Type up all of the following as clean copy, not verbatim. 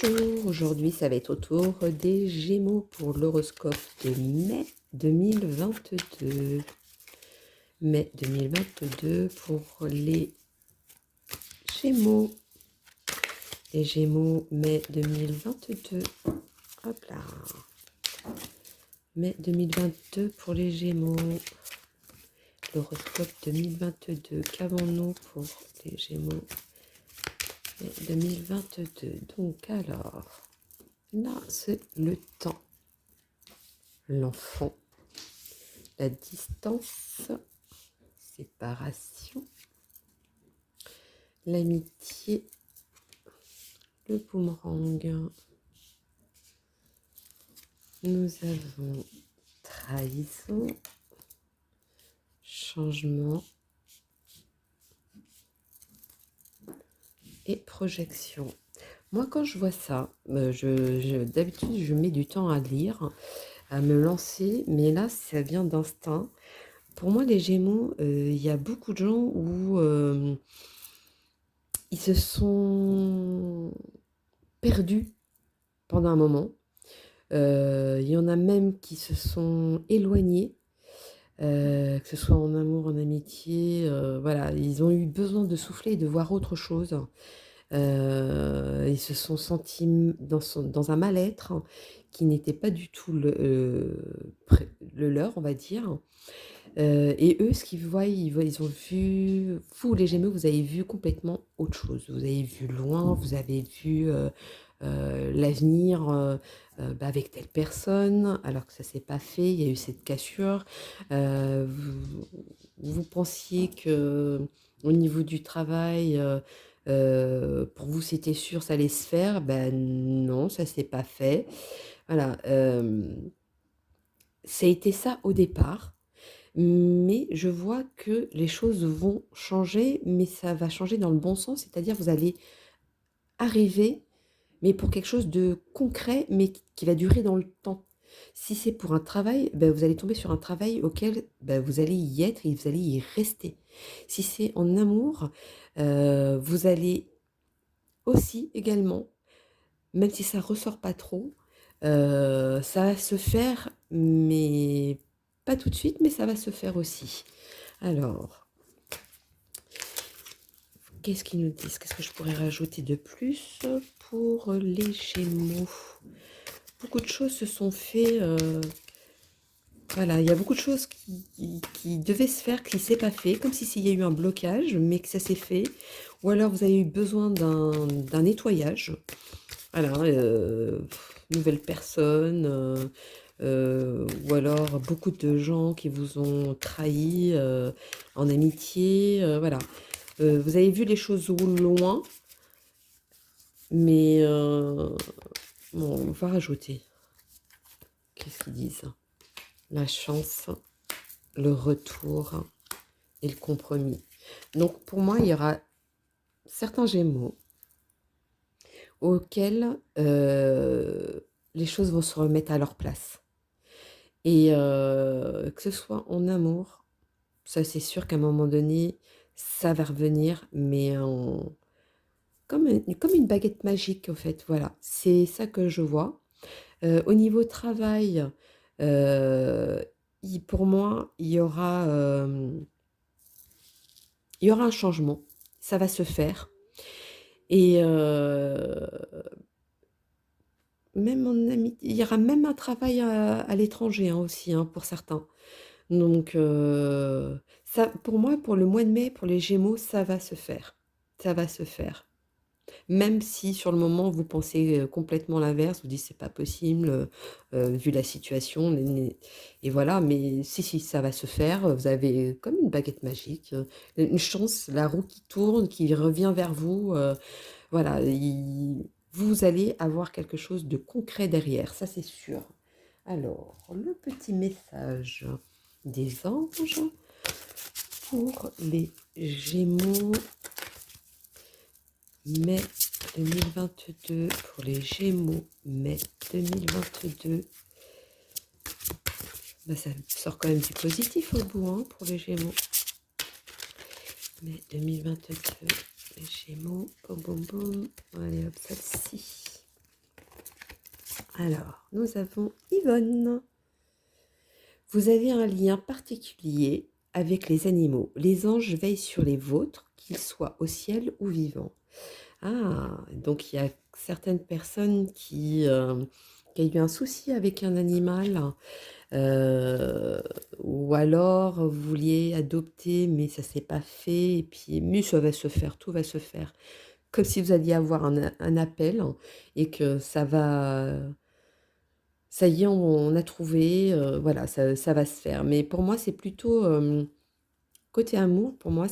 Bonjour, aujourd'hui ça va être au tour des Gémeaux pour l'horoscope de mai 2022. Mai 2022 pour les Gémeaux. Les Gémeaux, mai 2022. Hop là. Mai 2022 pour les Gémeaux. L'horoscope 2022. Qu'avons-nous pour les Gémeaux mai 2022? Donc alors, là c'est le temps. L'enfant, la distance, séparation, l'amitié, le boomerang. Nous avons trahison, changement et projection. Moi, quand je vois ça, d'habitude, je mets du temps à lire, à me lancer, mais là, ça vient d'instinct. Pour moi, les Gémeaux, il y a beaucoup de gens où ils se sont perdus pendant un moment. Il y en a même qui se sont éloignés, que ce soit en amour, en amitié, voilà, ils ont eu besoin de souffler et de voir autre chose. Ils se sont sentis dans un mal-être qui n'était pas du tout le leur, on va dire. Et eux, ce qu'ils voient, ils ont vu, vous les Gémeaux, vous avez vu complètement autre chose. Vous avez vu loin, vous avez vu l'avenir avec telle personne, alors que ça s'est pas fait, il y a eu cette cassure. Vous pensiez que au niveau du travail, pour vous c'était sûr, ça allait se faire. Ben non, ça s'est pas fait. Voilà, ça a été ça au départ. Mais je vois que les choses vont changer, mais ça va changer dans le bon sens, c'est-à-dire vous allez arriver, mais pour quelque chose de concret, mais qui va durer dans le temps. Si c'est pour un travail, ben vous allez tomber sur un travail auquel ben vous allez y être et vous allez y rester. Si c'est en amour, vous allez aussi également, même si ça ressort pas trop, ça va se faire, mais pas tout de suite, mais ça va se faire aussi. Alors, qu'est-ce qu'ils nous disent? Qu'est-ce que je pourrais rajouter de plus pour les Gémeaux? Beaucoup de choses se sont faites. Voilà, il y a beaucoup de choses qui devaient se faire, qui ne s'est pas fait, comme si s'il y a eu un blocage, mais que ça s'est fait. Ou alors vous avez eu besoin d'un nettoyage. Voilà, nouvelle personne. Ou alors beaucoup de gens qui vous ont trahi en amitié. Voilà. Vous avez vu les choses au loin, mais bon, on va rajouter. Qu'est-ce qu'ils disent? La chance, le retour et le compromis. Donc pour moi, il y aura certains Gémeaux auxquels les choses vont se remettre à leur place. Et que ce soit en amour, ça c'est sûr qu'à un moment donné, ça va revenir, mais comme une baguette magique, en fait, voilà. C'est ça que je vois. Au niveau travail, pour moi, il y aura un changement. Ça va se faire. Et même en amitié, il y aura même un travail à l'étranger hein, aussi, hein, pour certains. Donc, ça, pour moi, pour le mois de mai, pour les Gémeaux, ça va se faire. Ça va se faire. Même si sur le moment vous pensez, complètement l'inverse, vous dites: «C'est pas possible, vu la situation, né et voilà, mais si, si, ça va se faire, vous avez comme une baguette magique, une chance, la roue qui tourne, qui revient vers vous, voilà, vous allez avoir quelque chose de concret derrière, ça c'est sûr. Alors, le petit message des anges pour les Gémeaux. Mai 2022 pour les Gémeaux, mai 2022. Bah, ça sort quand même du positif au bout hein, pour les Gémeaux. Mai 2022, les Gémeaux, boum boum boum. Allez hop, celle-ci. Alors, nous avons Yvonne. Vous avez un lien particulier avec les animaux. Les anges veillent sur les vôtres, qu'ils soient au ciel ou vivants. Ah, donc il y a certaines personnes qui a eu un souci avec un animal, euh, ou alors vous vouliez adopter, mais ça s'est pas fait, et puis mais ça va se faire, tout va se faire. Comme si vous alliez avoir un appel et que ça y est, on a trouvé, voilà, ça va se faire. Mais pour moi, c'est plutôt côté amour, pour moi,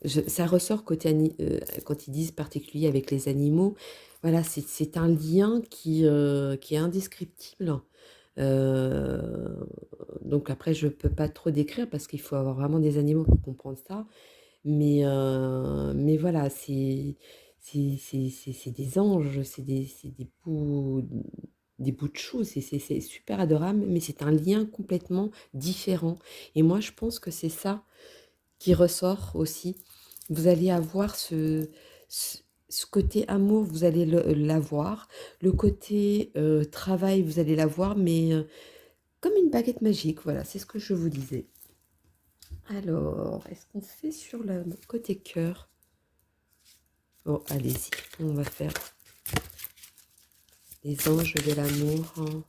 ça ressort quand ils disent particulier avec les animaux. Voilà, c'est un lien qui est indescriptible. Euh, donc après, je peux pas trop décrire parce qu'il faut avoir vraiment des animaux pour comprendre ça. Mais voilà, c'est des anges, c'est des bouts de chou, c'est super adorable, mais c'est un lien complètement différent. Et moi, je pense que c'est ça qui ressort aussi. Vous allez avoir ce, ce côté amour, vous allez l'avoir. Le côté travail, vous allez l'avoir, mais comme une baguette magique, voilà, c'est ce que je vous disais. Alors, est-ce qu'on fait sur le côté cœur? Oh, allez-y, on va faire les anges de l'amour, hein.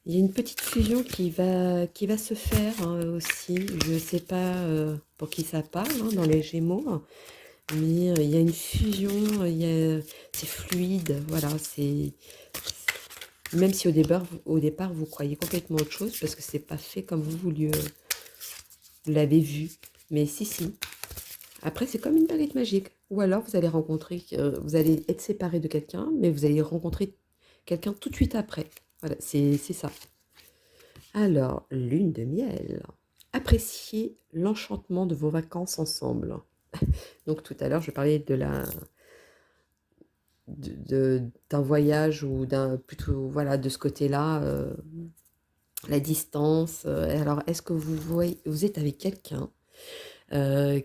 Il y a une petite fusion qui va se faire aussi. Je ne sais pas pour qui ça parle dans les Gémeaux, mais il y a une fusion, c'est fluide, voilà. Même si au départ vous croyez complètement autre chose parce que c'est pas fait comme vous l'avez vu, mais si. Après, c'est comme une baguette magique. Ou alors, vous allez être séparé de quelqu'un, mais vous allez rencontrer quelqu'un tout de suite après. Voilà, c'est ça. Alors, lune de miel. Appréciez l'enchantement de vos vacances ensemble. Donc, tout à l'heure, je parlais d'un voyage ou plutôt, voilà, de ce côté-là, la distance. Alors, est-ce que vous êtes avec quelqu'un euh,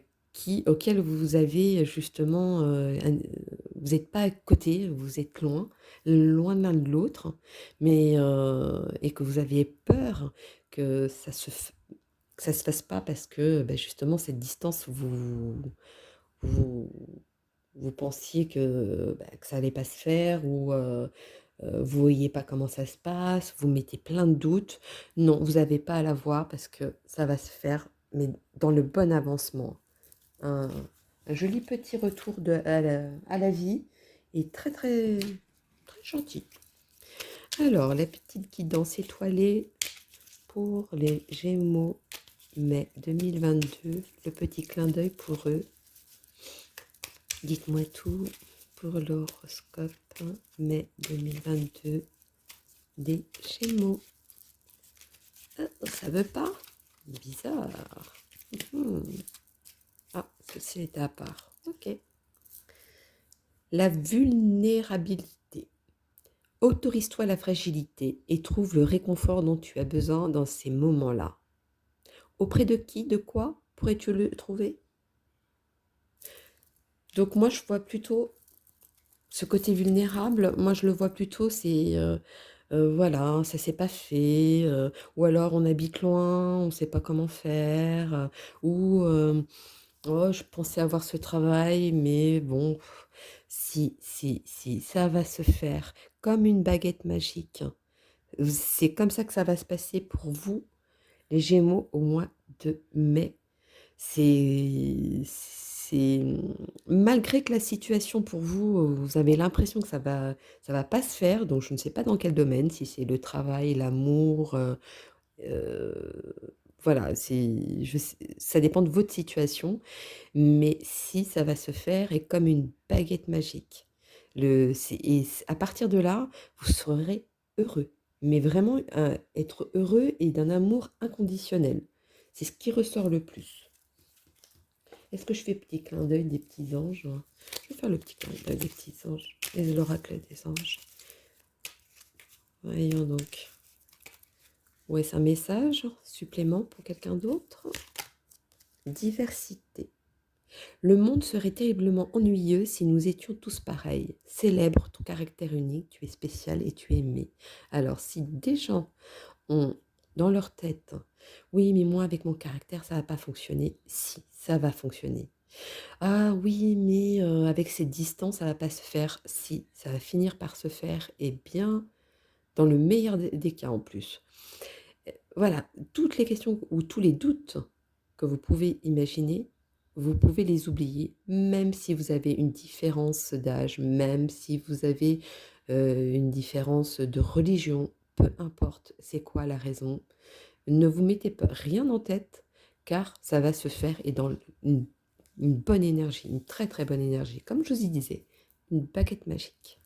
auquel vous avez justement, vous n'êtes pas à côté, vous êtes loin l'un de l'autre, mais et que vous aviez peur que que ça se fasse pas parce que justement cette distance, vous, vous pensiez que ça allait pas se faire ou vous voyez pas comment ça se passe, vous mettez plein de doutes. Non, vous n'avez pas à la voir parce que ça va se faire, mais dans le bon avancement. Un, un joli petit retour à la vie et très gentil. Alors, la petite guidance étoilée pour les Gémeaux, mai 2022, le petit clin d'œil pour eux. Dites-moi tout pour l'horoscope, mai 2022 des Gémeaux. Ah, ça veut pas? Bizarre. Ah, ceci était à part. Ok. La vulnérabilité. Autorise-toi la fragilité et trouve le réconfort dont tu as besoin dans ces moments-là. Auprès de qui, de quoi pourrais-tu le trouver? Donc moi, je vois plutôt ce côté vulnérable. Moi, je le vois plutôt, c'est voilà, ça s'est pas fait, ou alors on habite loin, on ne sait pas comment faire, ou oh, je pensais avoir ce travail, mais bon, si, ça va se faire comme une baguette magique. C'est comme ça que ça va se passer pour vous, les Gémeaux, au mois de mai. C'est malgré que la situation pour vous, vous avez l'impression que ça va pas se faire, donc je ne sais pas dans quel domaine, si c'est le travail, l'amour, heu, voilà, ça dépend de votre situation, mais si ça va se faire et comme une baguette magique. À partir de là, vous serez heureux, mais vraiment être heureux et d'un amour inconditionnel. C'est ce qui ressort le plus. Est-ce que je fais petit clin d'œil des petits anges? Je vais faire le petit clin d'œil des petits anges et l'oracle des anges. Voyons donc. Ou est-ce un message supplément pour quelqu'un d'autre? Diversité. Le monde serait terriblement ennuyeux si nous étions tous pareils. Célèbre ton caractère unique, tu es spécial et tu es aimé. Alors, si des gens ont dans leur tête, oui, mais moi, avec mon caractère, ça va pas fonctionner. Si, ça va fonctionner. Ah oui, mais avec cette distance, ça va pas se faire. Si, ça va finir par se faire, et bien, dans le meilleur des cas en plus. Voilà, toutes les questions ou tous les doutes que vous pouvez imaginer, vous pouvez les oublier, même si vous avez une différence d'âge, même si vous avez, une différence de religion, peu importe c'est quoi la raison. Ne vous mettez pas rien en tête, car ça va se faire et dans une bonne énergie, une très, très bonne énergie. Comme je vous y disais, une baguette magique.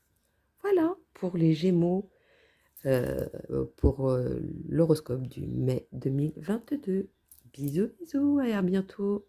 Voilà pour les Gémeaux, pour, l'horoscope du mai 2022. Bisous, bisous et à bientôt.